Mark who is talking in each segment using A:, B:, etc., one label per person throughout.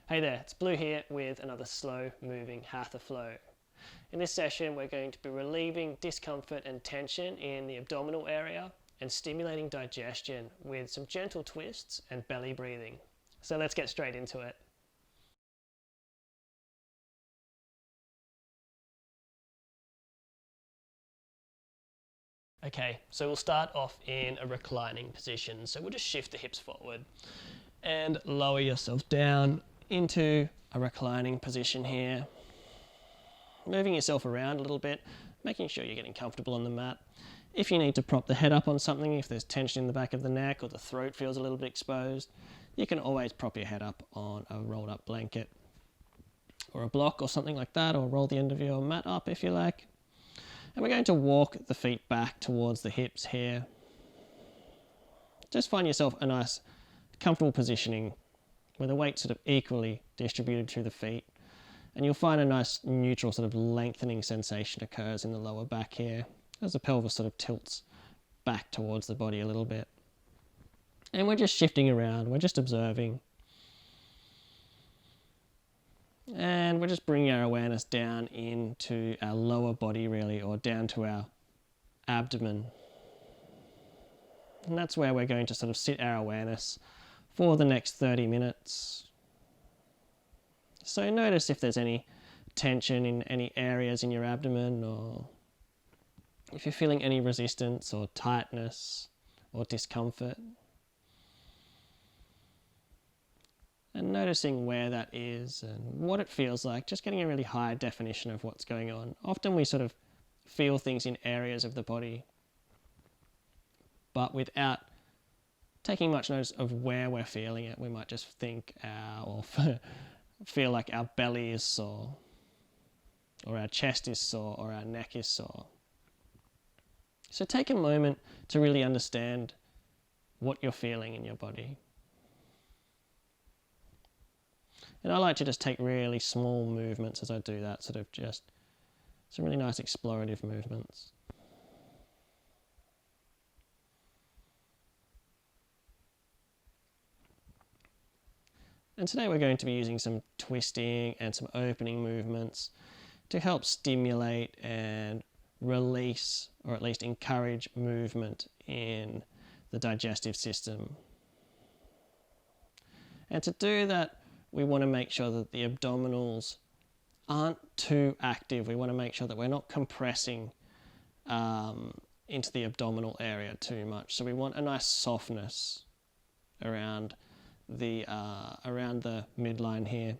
A: Hey there, it's Blue here with another slow moving Hatha flow. In this session we're going to be relieving discomfort and tension in the abdominal area and stimulating digestion with some gentle twists and belly breathing. So let's get straight into it. Okay, so we'll start off in a reclining position. So we'll just shift the hips forward and lower yourself down into a reclining position here. Moving yourself around a little bit, making sure you're getting comfortable on the mat. If you need to prop the head up on something, if there's tension in the back of the neck or the throat feels a little bit exposed, you can always prop your head up on a rolled up blanket or a block or something like that, or roll the end of your mat up if you like. And we're going to walk the feet back towards the hips here. Just find yourself a nice comfortable positioning where the weight's sort of equally distributed through the feet. And you'll find a nice neutral sort of lengthening sensation occurs in the lower back here as the pelvis sort of tilts back towards the body a little bit. And we're just shifting around, we're just observing. And we're just bringing our awareness down into our lower body really, or down to our abdomen. And that's where we're going to sort of sit our awareness for the next 30 minutes. So notice if there's any tension in any areas in your abdomen, or if you're feeling any resistance or tightness or discomfort. And noticing where that is and what it feels like, just getting a really high definition of what's going on. Often we sort of feel things in areas of the body, but without taking much notice of where we're feeling it. We might just think or feel like our belly is sore, or our chest is sore, or our neck is sore. So take a moment to really understand what you're feeling in your body. And I like to just take really small movements as I do that, sort of just some really nice explorative movements. And today we're going to be using some twisting and some opening movements to help stimulate and release, or at least encourage, movement in the digestive system. And to do that, we want to make sure that the abdominals aren't too active. We want to make sure that we're not compressing into the abdominal area too much. So we want a nice softness around the midline here,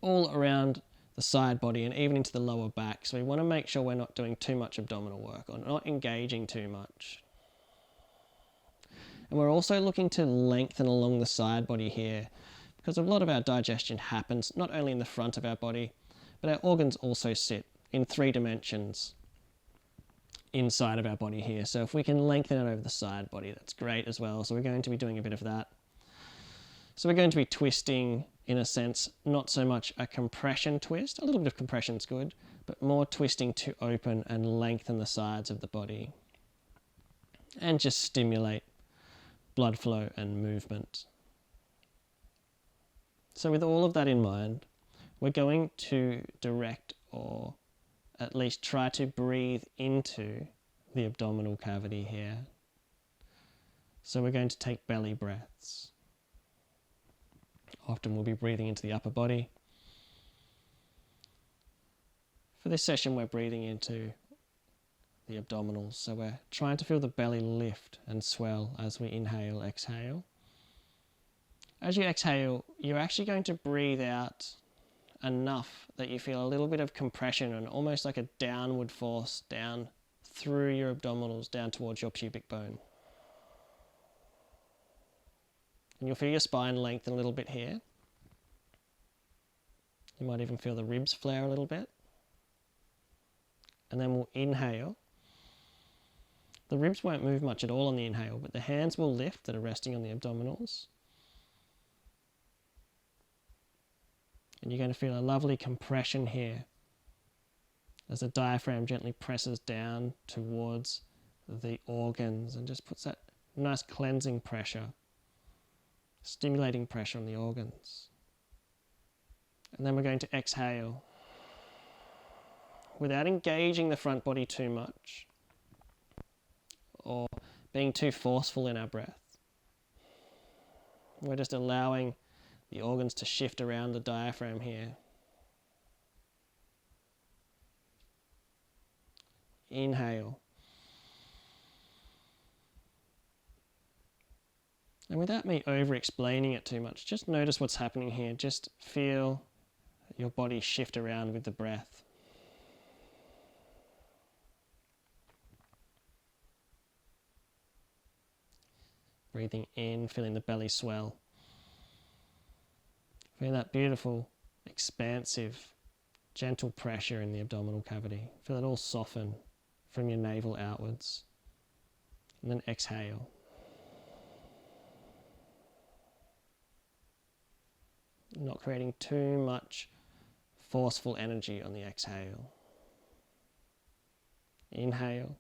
A: all around the side body and even into the lower back. So we want to make sure we're not doing too much abdominal work or not engaging too much. And we're also looking to lengthen along the side body here, because a lot of our digestion happens not only in the front of our body, but our organs also sit in 3 dimensions inside of our body here. So if we can lengthen it over the side body, that's great as well. So we're going to be doing a bit of that. So we're going to be twisting, in a sense, not so much a compression twist, a little bit of compression is good, but more twisting to open and lengthen the sides of the body and just stimulate blood flow and movement. So with all of that in mind, we're going to direct, or at least try to breathe into the abdominal cavity here. So we're going to take belly breaths. Often we'll be breathing into the upper body. For this session, we're breathing into the abdominals. So we're trying to feel the belly lift and swell as we inhale, exhale. As you exhale, you're actually going to breathe out enough that you feel a little bit of compression and almost like a downward force down through your abdominals, down towards your pubic bone. And you'll feel your spine lengthen a little bit here. You might even feel the ribs flare a little bit. And then we'll inhale. The ribs won't move much at all on the inhale, but the hands will lift that are resting on the abdominals. And you're going to feel a lovely compression here as the diaphragm gently presses down towards the organs and just puts that nice cleansing pressure, stimulating pressure on the organs. And then we're going to exhale without engaging the front body too much or being too forceful in our breath. We're just allowing the organs to shift around the diaphragm here. Inhale. And without me over-explaining it too much, just notice what's happening here. Just feel your body shift around with the breath. Breathing in, feeling the belly swell. Feel that beautiful, expansive, gentle pressure in the abdominal cavity. Feel it all soften from your navel outwards. And then exhale. Not creating too much forceful energy on the exhale. Inhale.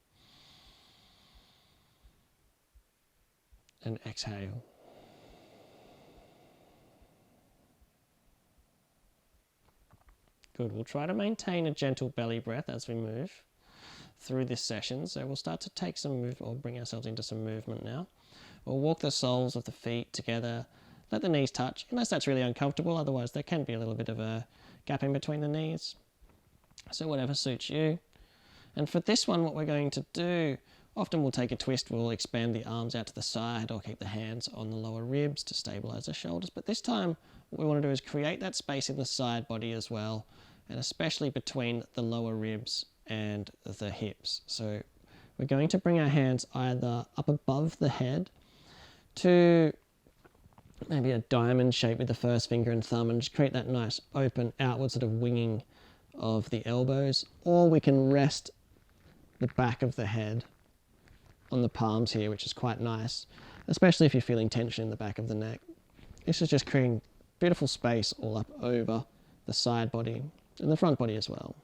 A: And exhale. Good. We'll try to maintain a gentle belly breath as we move through this session. So we'll start to take some move or bring ourselves into some movement now. We'll walk the soles of the feet together. Let the knees touch, unless that's really uncomfortable. Otherwise, there can be a little bit of a gap in between the knees. So whatever suits you. And for this one, what we're going to do, often we'll take a twist, we'll expand the arms out to the side or keep the hands on the lower ribs to stabilize the shoulders. But this time, what we want to do is create that space in the side body as well, and especially between the lower ribs and the hips. So we're going to bring our hands either up above the head to maybe a diamond shape with the first finger and thumb, and just create that nice open outward sort of winging of the elbows, or we can rest the back of the head on the palms here, which is quite nice, especially if you're feeling tension in the back of the neck. This is just creating beautiful space all up over the side body and the front body as well.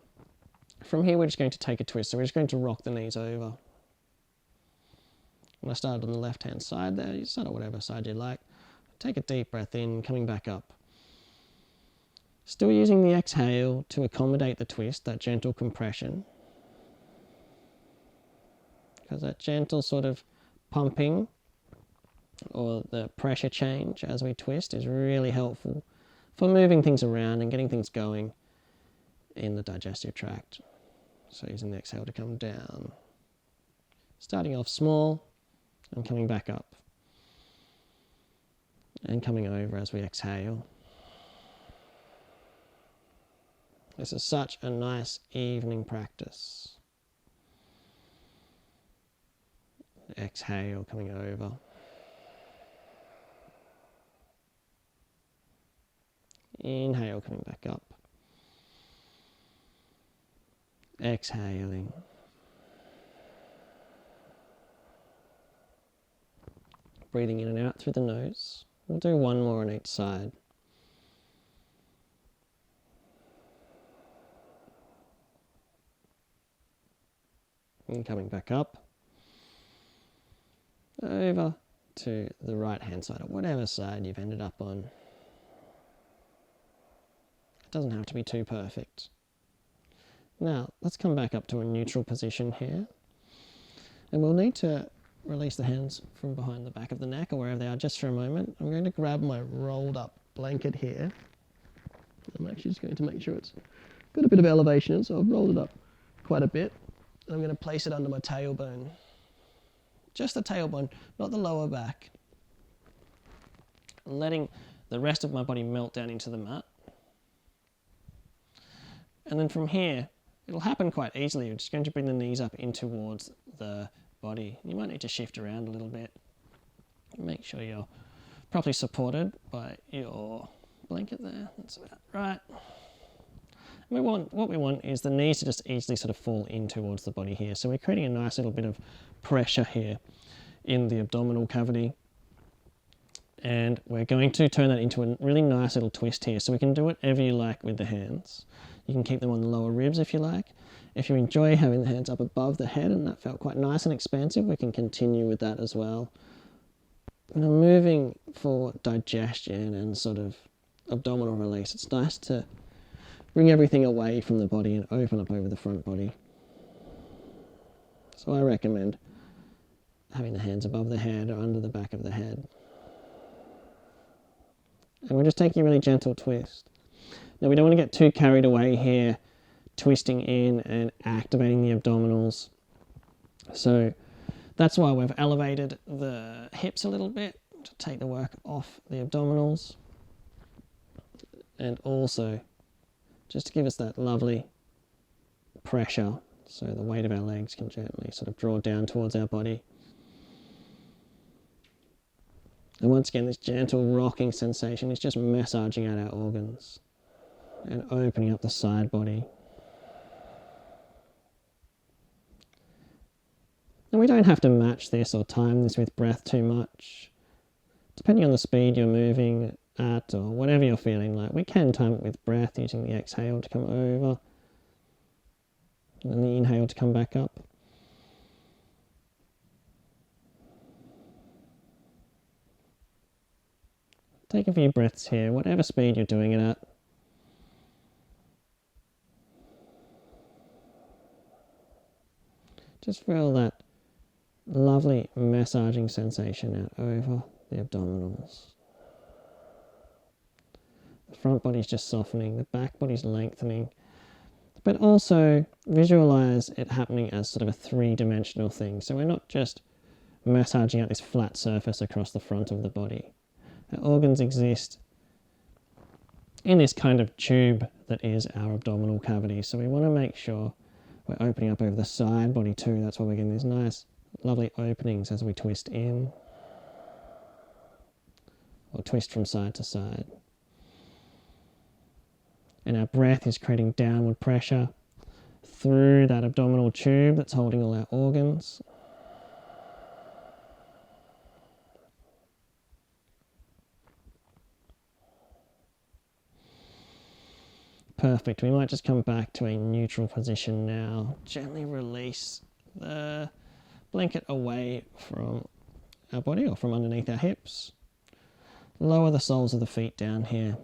A: From here, we're just going to take a twist, so we're just going to rock the knees over. When I started on the left hand side there, you start on whatever side you like. Take a deep breath in, coming back up. Still using the exhale to accommodate the twist, that gentle compression. Because that gentle sort of pumping or the pressure change as we twist is really helpful for moving things around and getting things going in the digestive tract. So using the exhale to come down. Starting off small and coming back up. And coming over as we exhale. This is such a nice evening practice. Exhale, coming over. Inhale, coming back up. Exhaling. Breathing in and out through the nose. We'll do one more on each side. And coming back up. Over to the right hand side, or whatever side you've ended up on. It doesn't have to be too perfect. Now, let's come back up to a neutral position here. And we'll need to release the hands from behind the back of the neck or wherever they are just for a moment. I'm going to grab my rolled up blanket here. I'm actually just going to make sure it's got a bit of elevation, so I've rolled it up quite a bit. And I'm going to place it under my tailbone. Just the tailbone, not the lower back. Letting the rest of my body melt down into the mat. And then from here, it'll happen quite easily. You're just going to bring the knees up in towards the body. You might need to shift around a little bit. Make sure you're properly supported by your blanket there. That's about right. What we want is the knees to just easily sort of fall in towards the body here. So we're creating a nice little bit of pressure here in the abdominal cavity. And we're going to turn that into a really nice little twist here. So we can do whatever you like with the hands. You can keep them on the lower ribs if you like. If you enjoy having the hands up above the head and that felt quite nice and expansive, we can continue with that as well. And I'm moving for digestion and sort of abdominal release. It's nice to bring everything away from the body and open up over the front body. So I recommend having the hands above the head or under the back of the head. And we're just taking a really gentle twist. Now we don't want to get too carried away here, twisting in and activating the abdominals. So that's why we've elevated the hips a little bit to take the work off the abdominals. And also just to give us that lovely pressure so the weight of our legs can gently sort of draw down towards our body. And once again, this gentle rocking sensation is just massaging out our organs and opening up the side body. And we don't have to match this or time this with breath too much. Depending on the speed you're moving at or whatever you're feeling like, we can time it with breath using the exhale to come over and the inhale to come back up. Take a few breaths here, whatever speed you're doing it at. Just feel that lovely massaging sensation out over the abdominals. The front body's just softening, the back body's lengthening, but also visualize it happening as sort of a three-dimensional thing. So we're not just massaging out this flat surface across the front of the body. Our organs exist in this kind of tube that is our abdominal cavity. So we want to make sure we're opening up over the side body too. That's why we're getting these nice, lovely openings as we twist in or twist from side to side. And our breath is creating downward pressure through that abdominal tube that's holding all our organs. Perfect. We might just come back to a neutral position now. Gently release the blanket away from our body or from underneath our hips. Lower the soles of the feet down here.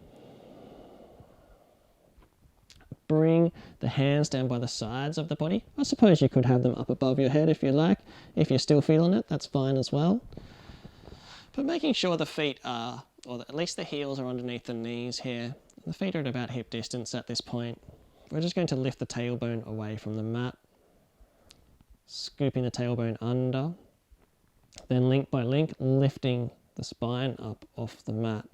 A: Bring the hands down by the sides of the body. I suppose you could have them up above your head if you like. If you're still feeling it, that's fine as well. But making sure the feet are, or at least the heels are underneath the knees here. The feet are at about hip distance at this point. We're just going to lift the tailbone away from the mat, scooping the tailbone under, then link by link, lifting the spine up off the mat.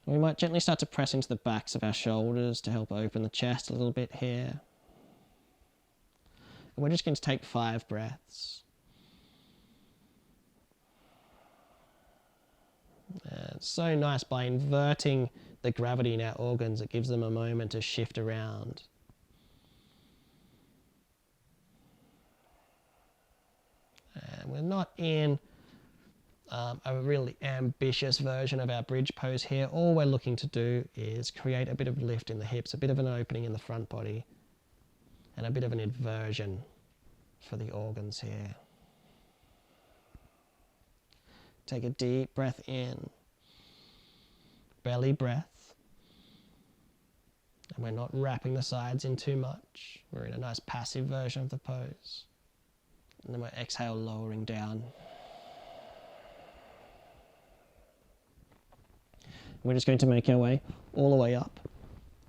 A: We might gently start to press into the backs of our shoulders to help open the chest a little bit here. And we're just going to take 5 breaths. It's so nice by inverting the gravity in our organs, it gives them a moment to shift around. And we're not in a really ambitious version of our bridge pose here. All we're looking to do is create a bit of lift in the hips, a bit of an opening in the front body, and a bit of an inversion for the organs here. Take a deep breath in, belly breath, and we're not wrapping the sides in too much. We're in a nice passive version of the pose. And then we exhale, lowering down. We're just going to make our way all the way up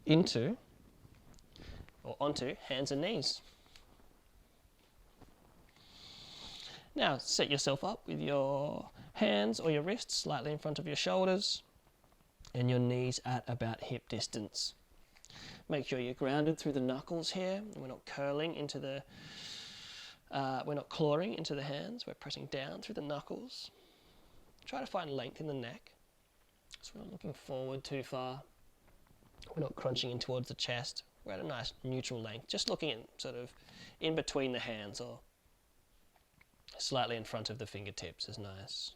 A: into or onto hands and knees. Now set yourself up with your hands or your wrists slightly in front of your shoulders and your knees at about hip distance. Make sure you're grounded through the knuckles here. We're not curling into the, we're not clawing into the hands. We're pressing down through the knuckles. Try to find length in the neck. So we're not looking forward too far. We're not crunching in towards the chest. We're at a nice neutral length, just looking in sort of in between the hands or slightly in front of the fingertips is nice.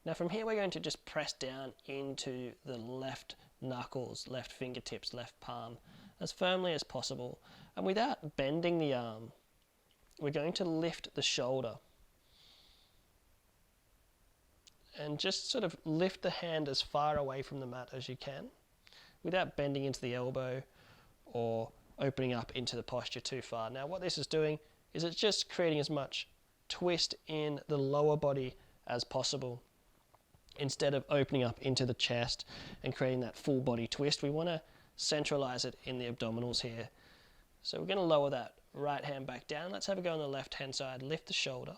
A: Now from here we're going to just press down into the left knuckles, left fingertips, left palm as firmly as possible. And without bending the arm, we're going to lift the shoulder. And just sort of lift the hand as far away from the mat as you can without bending into the elbow or opening up into the posture too far. Now what this is doing is it's just creating as much twist in the lower body as possible. Instead of opening up into the chest and creating that full body twist, we want to centralize it in the abdominals here. So we're going to lower that right hand back down. Let's have a go on the left hand side. Lift the shoulder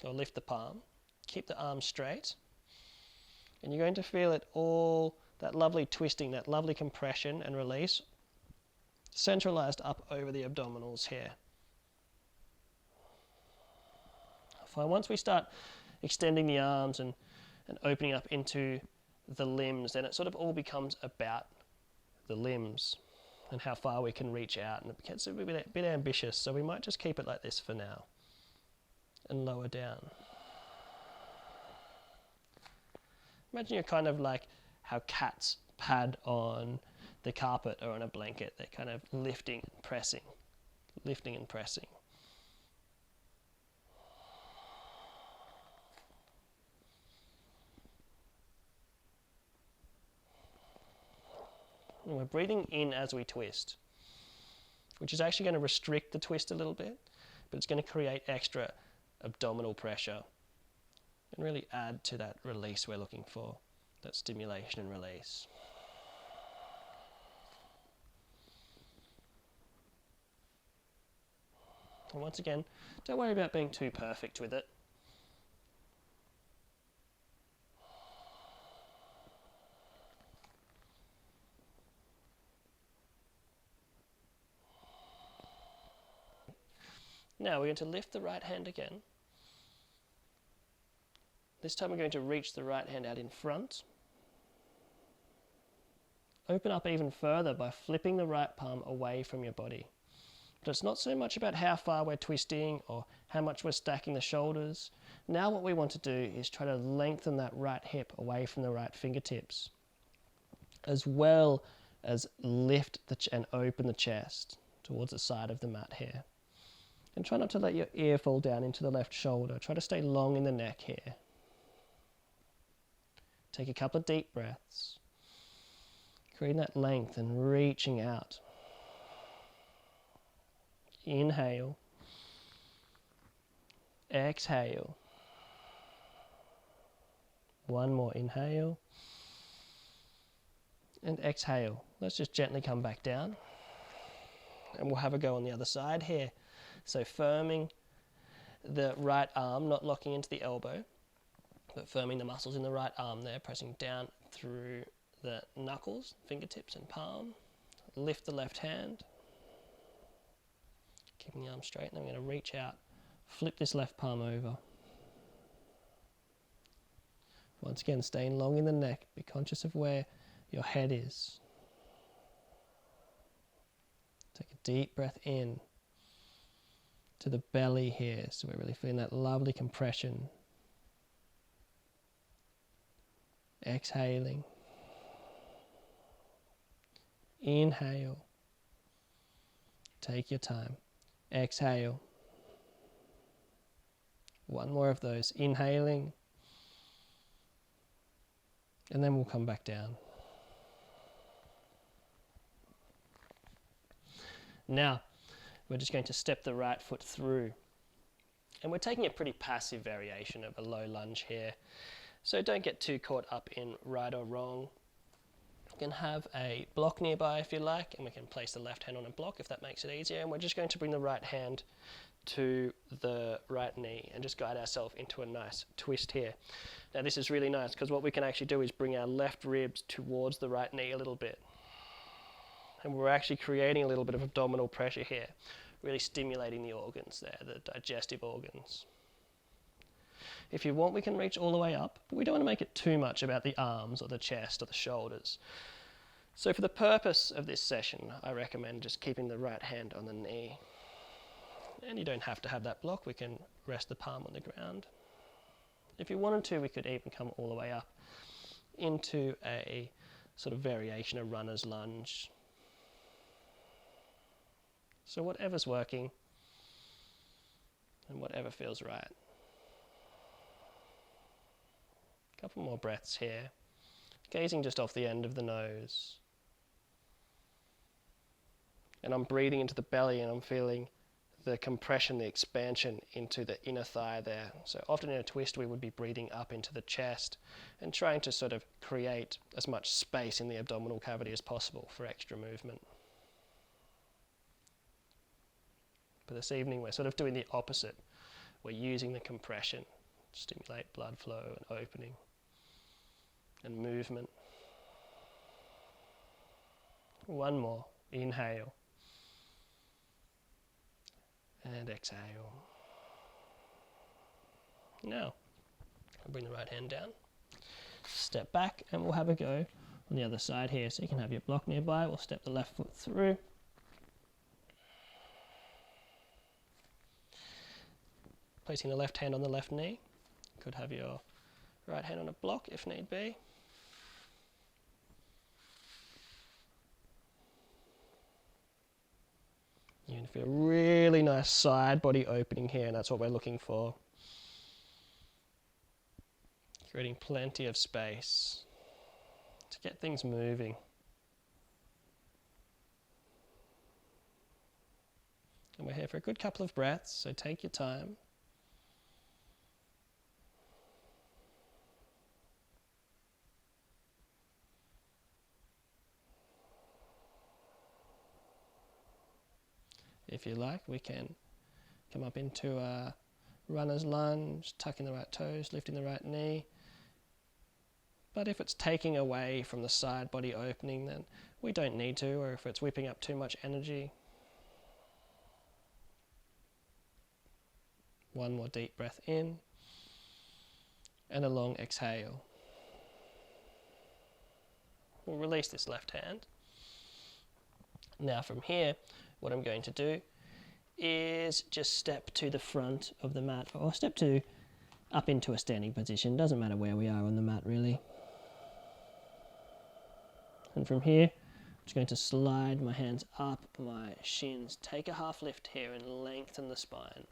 A: or lift the palm. Keep the arm straight. And you're going to feel it all, that lovely twisting, that lovely compression and release, centralized up over the abdominals here. Once we start extending the arms and opening up into the limbs, then it sort of all becomes about the limbs and how far we can reach out, and it gets a bit ambitious, so we might just keep it like this for now and lower down. Imagine you're kind of like how cats pad on the carpet or on a blanket. They're kind of lifting and pressing, lifting and pressing. And we're breathing in as we twist, which is actually going to restrict the twist a little bit, but it's going to create extra abdominal pressure and really add to that release we're looking for, that stimulation and release. And once again, don't worry about being too perfect with it. Now we're going to lift the right hand again. This time we're going to reach the right hand out in front. Open up even further by flipping the right palm away from your body. But it's not so much about how far we're twisting or how much we're stacking the shoulders. Now what we want to do is try to lengthen that right hip away from the right fingertips, as well as lift and open the chest towards the side of the mat here. And try not to let your ear fall down into the left shoulder. Try to stay long in the neck here. Take a couple of deep breaths, creating that length and reaching out. Inhale, exhale. One more inhale and exhale. Let's just gently come back down and we'll have a go on the other side here. So firming the right arm, not locking into the elbow, but firming the muscles in the right arm there, pressing down through the knuckles, fingertips and palm. Lift the left hand, keeping the arm straight, and then we're going to reach out, flip this left palm over. Once again, staying long in the neck, be conscious of where your head is. Take a deep breath in to the belly here, so we're really feeling that lovely compression. Exhaling. Inhale. Take your time. Exhale. One more of those. Inhaling. And then we'll come back down. Now, we're just going to step the right foot through. And we're taking a pretty passive variation of a low lunge here. So don't get too caught up in right or wrong. You can have a block nearby if you like, and we can place the left hand on a block if that makes it easier. And we're just going to bring the right hand to the right knee and just guide ourselves into a nice twist here. Now this is really nice because what we can actually do is bring our left ribs towards the right knee a little bit. And we're actually creating a little bit of abdominal pressure here, really stimulating the organs there, the digestive organs. If you want, we can reach all the way up, but we don't want to make it too much about the arms or the chest or the shoulders. So for the purpose of this session, I recommend just keeping the right hand on the knee. And you don't have to have that block, we can rest the palm on the ground. If you wanted to, we could even come all the way up into a sort of variation of runner's lunge. So whatever's working and whatever feels right. A couple more breaths here. Gazing just off the end of the nose. And I'm breathing into the belly and I'm feeling the compression, the expansion into the inner thigh there. So often in a twist we would be breathing up into the chest and trying to sort of create as much space in the abdominal cavity as possible for extra movement. But this evening we're sort of doing the opposite. We're using the compression to stimulate blood flow and opening and movement. One more. Inhale. And exhale. Now, I'll bring the right hand down. Step back and we'll have a go on the other side here. So you can have your block nearby. We'll step the left foot through. Placing the left hand on the left knee. Could have your right hand on a block if need be. You're going to feel a really nice side body opening here, and that's what we're looking for. Creating plenty of space to get things moving. And we're here for a good couple of breaths, so take your time. If you like, we can come up into a runner's lunge, tucking the right toes, lifting the right knee. But if it's taking away from the side body opening, then we don't need to, or if it's whipping up too much energy. One more deep breath in, and a long exhale. We'll release this left hand. Now from here, what I'm going to do is just step to the front of the mat, or step up into a standing position. Doesn't matter where we are on the mat really. And from here, I'm just going to slide my hands up my shins, take a half lift here and lengthen the spine.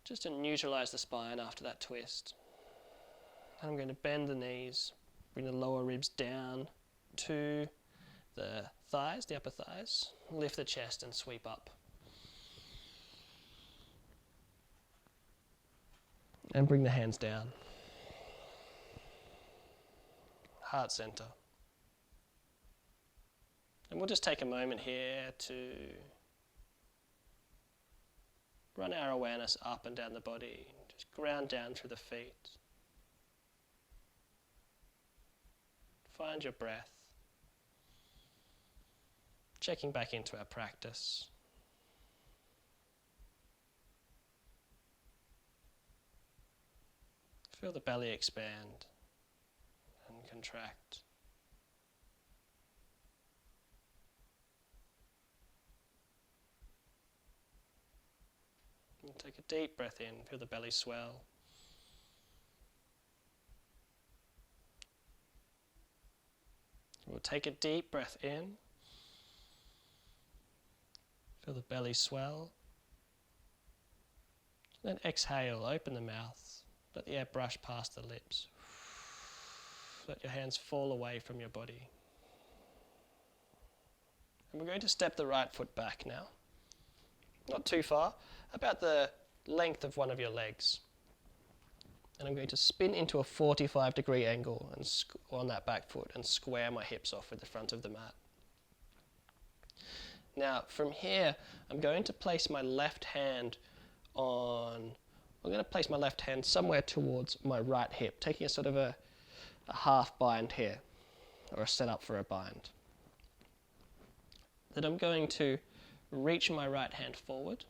A: Just to neutralize the spine after that twist. And I'm going to bend the knees, bring the lower ribs down to the thighs, the upper thighs, lift the chest and sweep up. And bring the hands down. Heart center. And we'll just take a moment here to run our awareness up and down the body, just ground down through the feet. Find your breath. Checking back into our practice. Feel the belly expand and contract. And take a deep breath in, feel the belly swell. We'll take a deep breath in. Feel the belly swell. Then exhale, open the mouth. Let the air brush past the lips. Let your hands fall away from your body. And we're going to step the right foot back now. Not too far, about the length of one of your legs. And I'm going to spin into a 45-degree angle and on that back foot and square my hips off with the front of the mat. Now, from here, I'm going to place my left hand somewhere towards my right hip, taking a sort of a half bind here, or a setup for a bind. Then I'm going to reach my right hand forward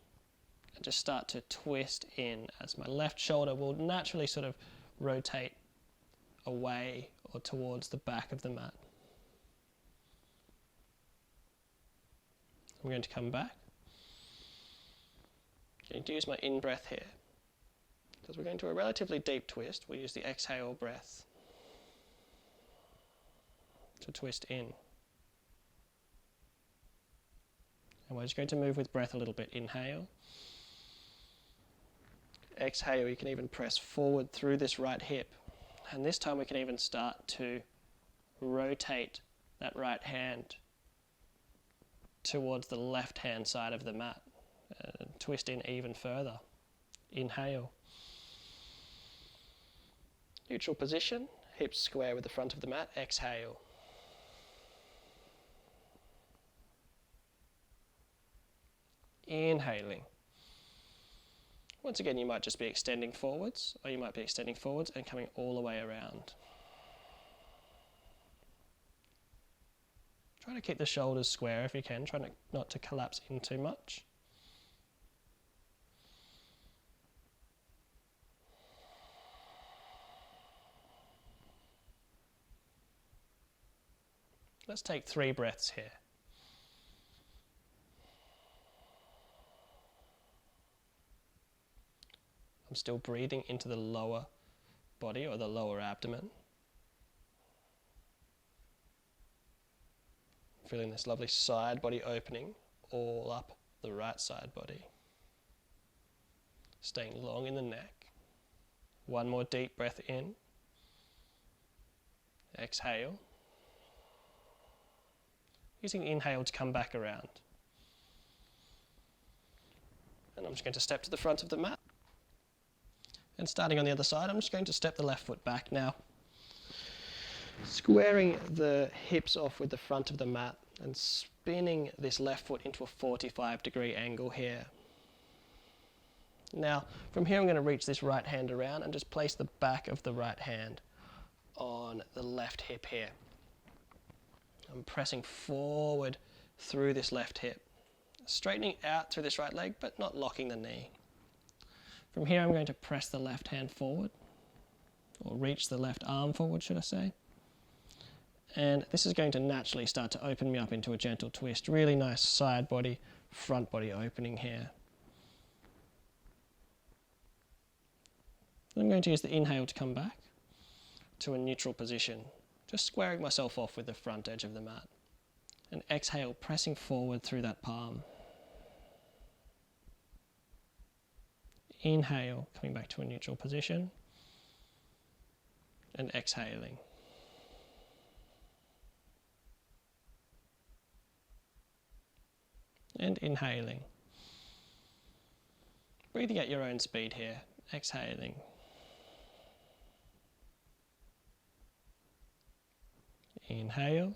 A: and just start to twist in as my left shoulder will naturally sort of rotate away or towards the back of the mat. I'm going to come back. I'm going to use my in-breath here. Because we're going to a relatively deep twist, we'll use the exhale breath to twist in. And we're just going to move with breath a little bit. Inhale. Exhale, you can even press forward through this right hip. And this time we can even start to rotate that right hand towards the left hand side of the mat. Twist in even further. Inhale. Neutral position, hips square with the front of the mat. Exhale. Inhaling. Once again, you might just be extending forwards, or you might be extending forwards and coming all the way around. Try to keep the shoulders square if you can, try not to collapse in too much. Let's take 3 breaths here. I'm still breathing into the lower body or the lower abdomen. Feeling this lovely side body opening all up the right side body. Staying long in the neck. One more deep breath in. Exhale. Using the inhale to come back around. And I'm just going to step to the front of the mat. And starting on the other side, I'm just going to step the left foot back now. Squaring the hips off with the front of the mat and spinning this left foot into a 45-degree angle here. Now, from here I'm going to reach this right hand around and just place the back of the right hand on the left hip here. I'm pressing forward through this left hip, straightening out through this right leg, but not locking the knee. From here I'm going to press the left hand forward, or reach the left arm forward, should I say. And this is going to naturally start to open me up into a gentle twist. Really nice side body, front body opening here. I'm going to use the inhale to come back to a neutral position, just squaring myself off with the front edge of the mat. And exhale, pressing forward through that palm. Inhale, coming back to a neutral position. And exhaling. And inhaling. Breathing at your own speed here. Exhaling. Inhale.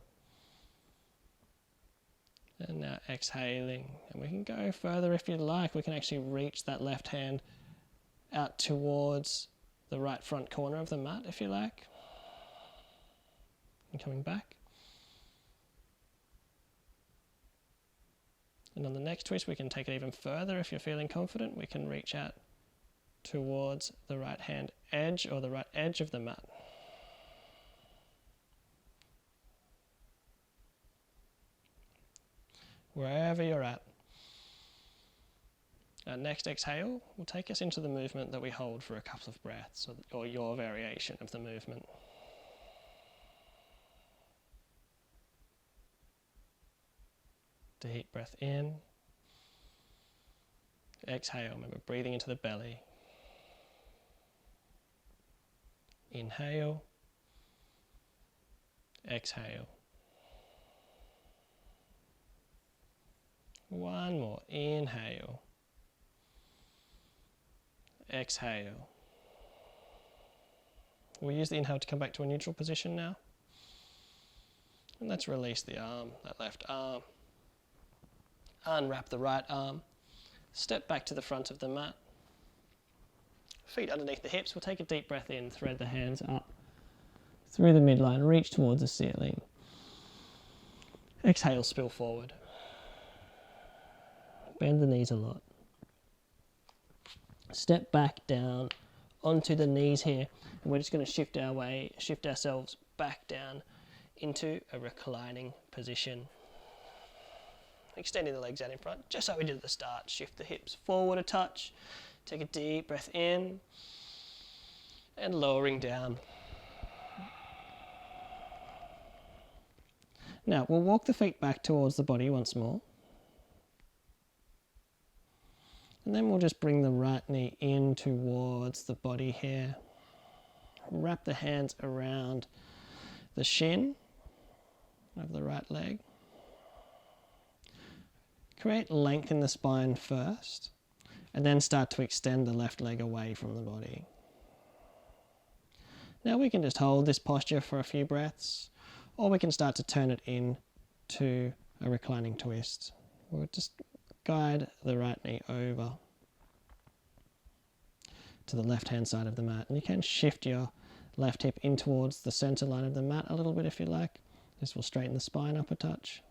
A: And now exhaling. And we can go further if you like. We can actually reach that left hand out towards the right front corner of the mat if you like. And coming back. And on the next twist we can take it even further if you're feeling confident. We can reach out towards the right hand edge or the right edge of the mat. Wherever you're at. Our next exhale will take us into the movement that we hold for a couple of breaths, or your variation of the movement. Deep breath in. Exhale, remember breathing into the belly. Inhale. Exhale. One more. Inhale. Exhale. We'll use the inhale to come back to a neutral position now. And let's release the arm, that left arm. Unwrap the right arm. Step back to the front of the mat. Feet underneath the hips. We'll take a deep breath in, thread the hands up through the midline, reach towards the ceiling. Exhale, spill forward. Bend the knees a lot. Step back down onto the knees here, and we're just going to shift ourselves back down into a reclining position. Extending the legs out in front, just like we did at the start. Shift the hips forward a touch. Take a deep breath in and lowering down. Now we'll walk the feet back towards the body once more. And then we'll just bring the right knee in towards the body here. Wrap the hands around the shin of the right leg. Create length in the spine first, and then start to extend the left leg away from the body. Now we can just hold this posture for a few breaths, or we can start to turn it into a reclining twist. We'll just guide the right knee over to the left hand side of the mat, and you can shift your left hip in towards the center line of the mat a little bit if you like. This will straighten the spine up a touch.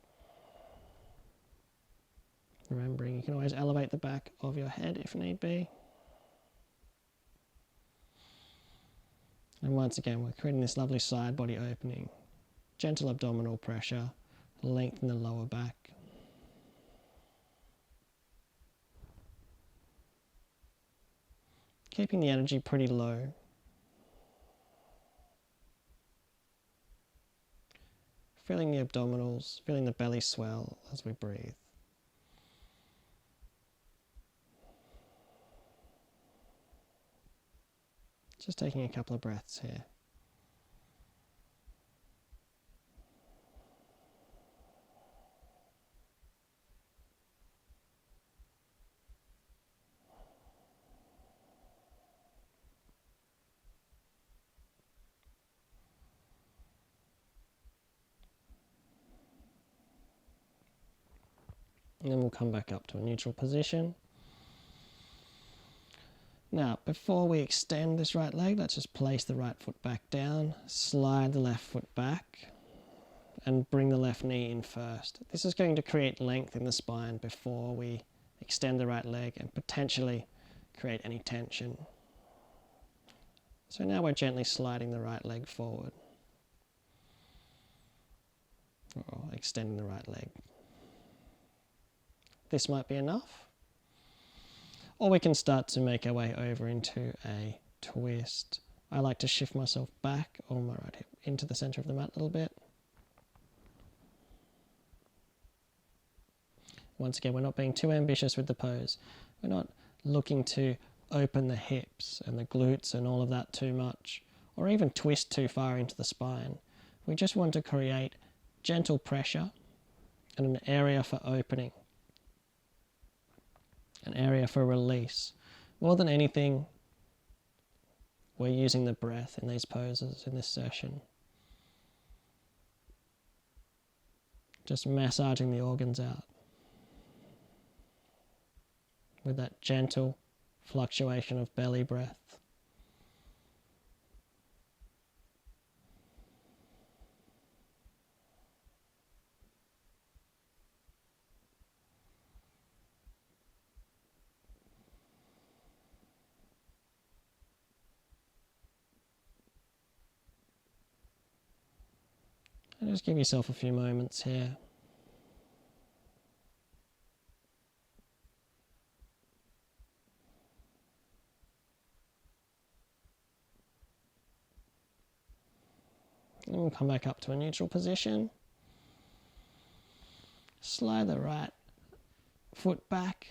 A: Remembering you can always elevate the back of your head if need be. And once again, we're creating this lovely side body opening. Gentle abdominal pressure, lengthen the lower back. Keeping the energy pretty low. Feeling the abdominals, feeling the belly swell as we breathe. Just taking a couple of breaths here. And then we'll come back up to a neutral position. Now, before we extend this right leg, let's just place the right foot back down, slide the left foot back, and bring the left knee in first. This is going to create length in the spine before we extend the right leg and potentially create any tension. So now we're gently sliding the right leg forward, or extending the right leg. This might be enough. Or we can start to make our way over into a twist. I like to shift myself back on my right hip into the center of the mat a little bit. Once again, we're not being too ambitious with the pose. We're not looking to open the hips and the glutes and all of that too much, or even twist too far into the spine. We just want to create gentle pressure and an area for opening. An area for release. More than anything, we're using the breath in these poses in this session. Just massaging the organs out with that gentle fluctuation of belly breath. And just give yourself a few moments here. And we'll come back up to a neutral position. Slide the right foot back.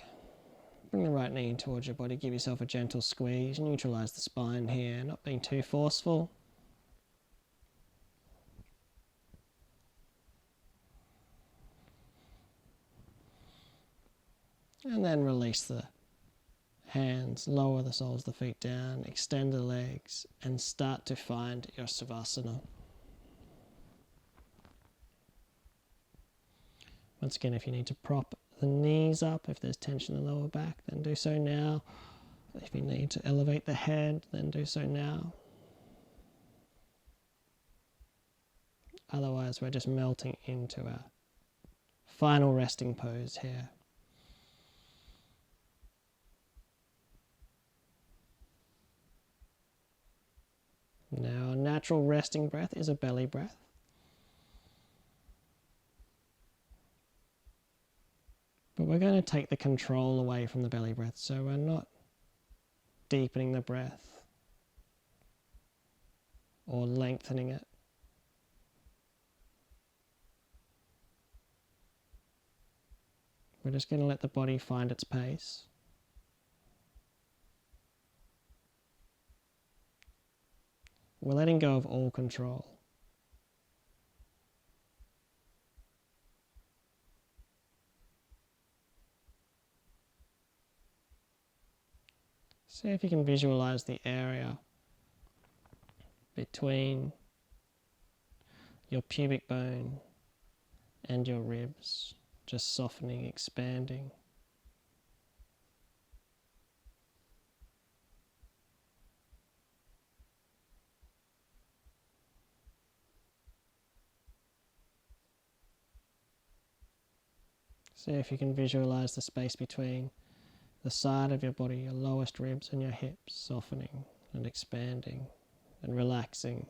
A: Bring the right knee in towards your body. Give yourself a gentle squeeze. Neutralize the spine here, not being too forceful. And then release the hands, lower the soles of the feet down, extend the legs, and start to find your Savasana. Once again, if you need to prop the knees up, if there's tension in the lower back, then do so now. If you need to elevate the head, then do so now. Otherwise, we're just melting into our final resting pose here. Now, a natural resting breath is a belly breath. But we're going to take the control away from the belly breath, so we're not deepening the breath or lengthening it. We're just going to let the body find its pace. We're letting go of all control. See if you can visualize the area between your pubic bone and your ribs, just softening, expanding. See if you can visualize the space between the side of your body, your lowest ribs and your hips, softening and expanding and relaxing.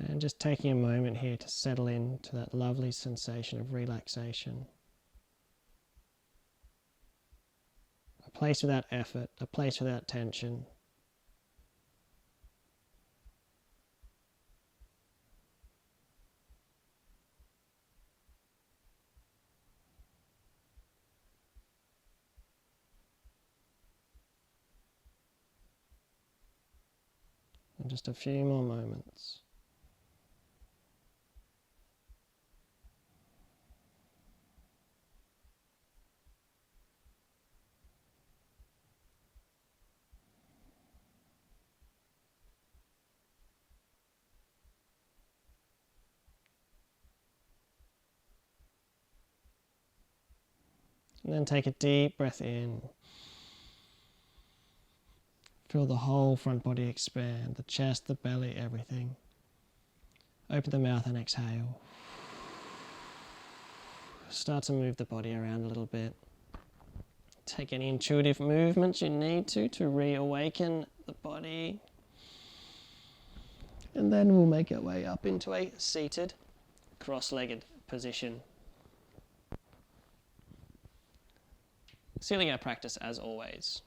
A: And just taking a moment here to settle into that lovely sensation of relaxation. A place without effort, a place without tension. And just a few more moments. And then take a deep breath in. Feel the whole front body expand, the chest, the belly, everything. Open the mouth and exhale. Start to move the body around a little bit. Take any intuitive movements you need to reawaken the body. And then we'll make our way up into a seated, cross-legged position. Sealing our practice as always,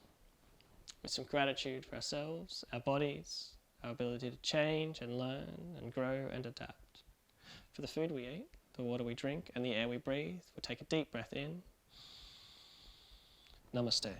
A: with some gratitude for ourselves, our bodies, our ability to change and learn and grow and adapt. For the food we eat, the water we drink and the air we breathe, we'll take a deep breath in. Namaste.